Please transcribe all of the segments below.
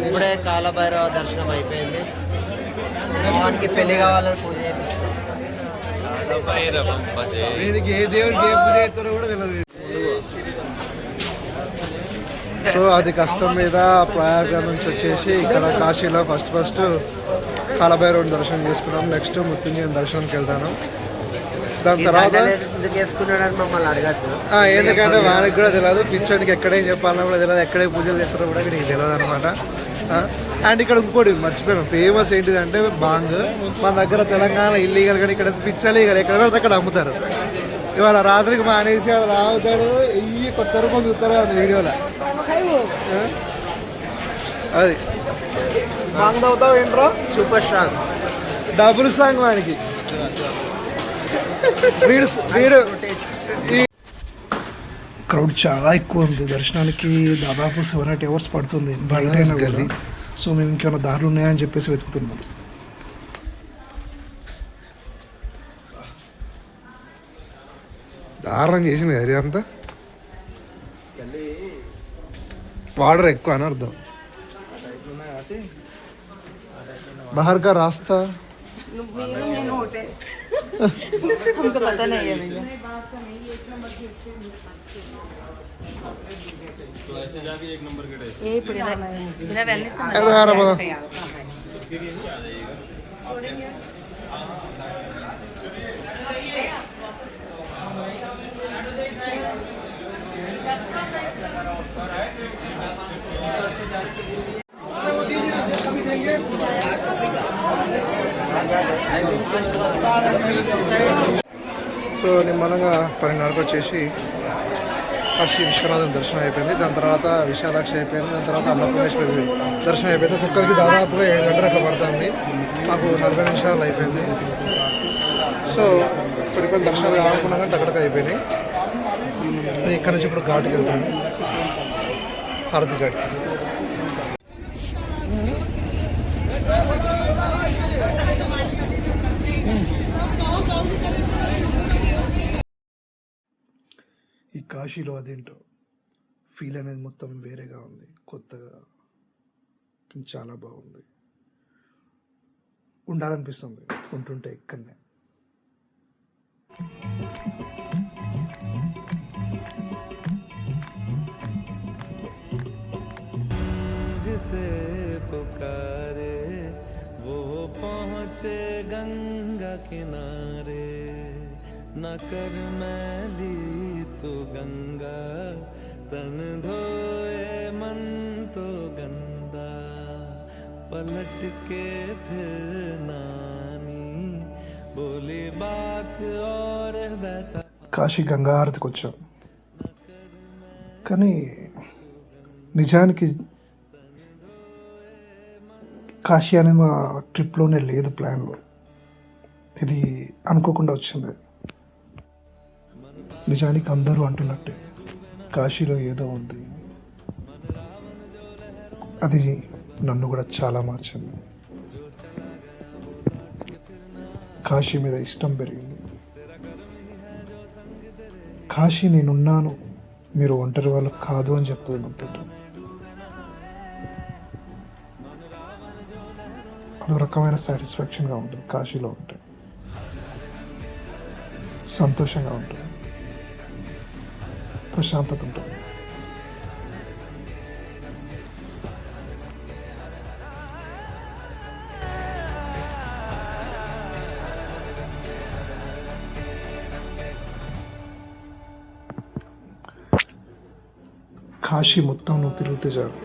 ఇప్పుడే కాలభైరవ దర్శనం అయిపోయింది. వానికి పెళ్లి కావాలని పూజ చేయించుకున్నాం. వీరికి ఏ దేవుడికి ఏ పూజ చేస్తారో కూడా తెలియదు. సో అది కష్టం మీద ప్రయాగ నుంచి వచ్చేసి ఇక్కడ కాశీలో ఫస్ట్ కాలభైరవుని దర్శనం చేసుకున్నాం. నెక్స్ట్ మృత్యుంజయ దర్శనంకి వెళ్తాను. దాని తర్వాత ఎందుకు వేసుకున్నాడని మమ్మల్ని అడగద్దు, ఎందుకంటే వారికి కూడా తెలియదు, పిచ్చోనికి ఎక్కడేం చెప్పాలన్నా కూడా తెలియదు, ఎక్కడే పూజలు చేస్తారో కూడా నీకు తెలియదు అనమాట. అండ్ ఇక్కడ ఇంకోటి మర్చిపోయాను, ఫేమస్ ఏంటిదంటే బాంగ్. మన దగ్గర తెలంగాణ ఇల్లీగల్, కానీ ఇక్కడ పిచ్చలీగల్, ఎక్కడ పడితే అక్కడ అమ్ముతారు. ఇవాళ రాత్రికి మానేసి రావుతాడు, వెయ్యి కొత్త రూపాయలు చూస్తారు అది వీడియోలో. అది బాంగ్ అవుతావు ఏంట్రో, సూపర్ స్ట్రాంగ్, డబుల్ స్ట్రాంగ్ వానికి. క్రౌడ్ చాలా ఎక్కువ ఉంది. దర్శనానికి దాదాపు 7-8 hours పడుతుంది బయట అయినా కూడా. సో మేము ఇంకేమైనా దారులు ఉన్నాయని చెప్పేసి వెతుకుతున్నాం. దారుణం చేసింది ఏరియా అంతా, వాటర్ ఎక్కువ అని అర్థం. बाहर का रास्ता हमको पता नहीं है भैया. ये बिना वेलनेस సో నిమ్మలంగా 10:30 వచ్చేసి కాశీ విశ్వనాథం దర్శనం అయిపోయింది. దాని తర్వాత విశాలాక్షి అయిపోయింది. దాని తర్వాత అన్నపూర్ణేశ్వరి దర్శనం అయిపోయింది. ఒక్కొక్కరికి దాదాపుగా 7 గంటలు అట్లా పడుతుంది. మాకు 40 నిమిషాలు అయిపోయింది. సో కొన్ని దర్శనాలు కాకుండా కానీ అక్కడికి అయిపోయినాయి. ఇక్కడ నుంచి ఇప్పుడు ఘాట్కి వెళ్తాను, హారతి ఘాట్. ఈ కాశీలో అదేంటో ఫీల్ అనేది మొత్తం వేరేగా ఉంది, కొత్తగా, చాలా బాగుంది. ఉండాలనిపిస్తుంది ఉంటుంటే ఇక్కడనే. जिसे पुकारे वो पहुँचे गंगा किनारे, न कर मैली तो गंगा, तन धोए मन तो गंदा, पलट के फिर नानी बोली बात और बता. కాశీ గంగా హారతికి వచ్చాం, కానీ నిజానికి కాశీ అనేది మా ట్రిప్లోనే లేదు, ప్లాన్లో. ఇది అనుకోకుండా వచ్చింది. నిజానికి అందరూ అంటున్నట్టే కాశీలో ఏదో ఉంది, అది నన్ను కూడా చాలా మార్చింది. కాశీ మీద ఇష్టం పెరిగింది. కాశీ నేనున్నాను, మీరు ఒంటరి వాళ్ళు కాదు అని చెప్తుంది నాతో. అదొక రకమైన సాటిస్ఫాక్షన్గా ఉంటుంది. కాశీలో ఉంటే సంతోషంగా ఉంటుంది, ప్రశాంతత ఉంటుంది. కాశీ మొత్తం నువ్వు తిరిగితే చాలు,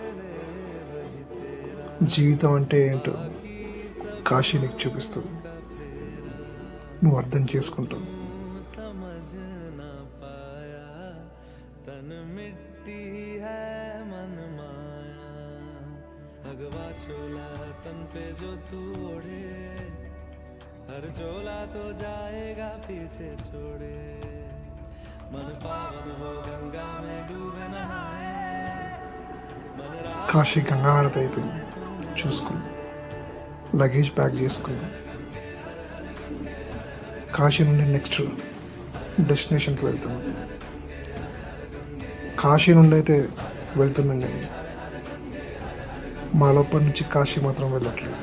జీవితం అంటే ఏంటో కాశీ నీకు చూపిస్తుంది, నువ్వు అర్థం చేసుకుంటావు. हर चोला तो जाएगा पीछे छोड़े, मन पावन हो गंगा में डूब नहाए. కాశీ గంగా హారతి అయిపోయింది, చూసుకుని లగేజ్ ప్యాక్ చేసుకుని కాశీ నుండి నెక్స్ట్ డెస్టినేషన్కి వెళ్తున్నాం. కాశీ నుండి అయితే వెళ్తున్నాం, కానీ మాలోపర్ నుంచి కాశీ మాత్రం వెళ్ళట్లేదు.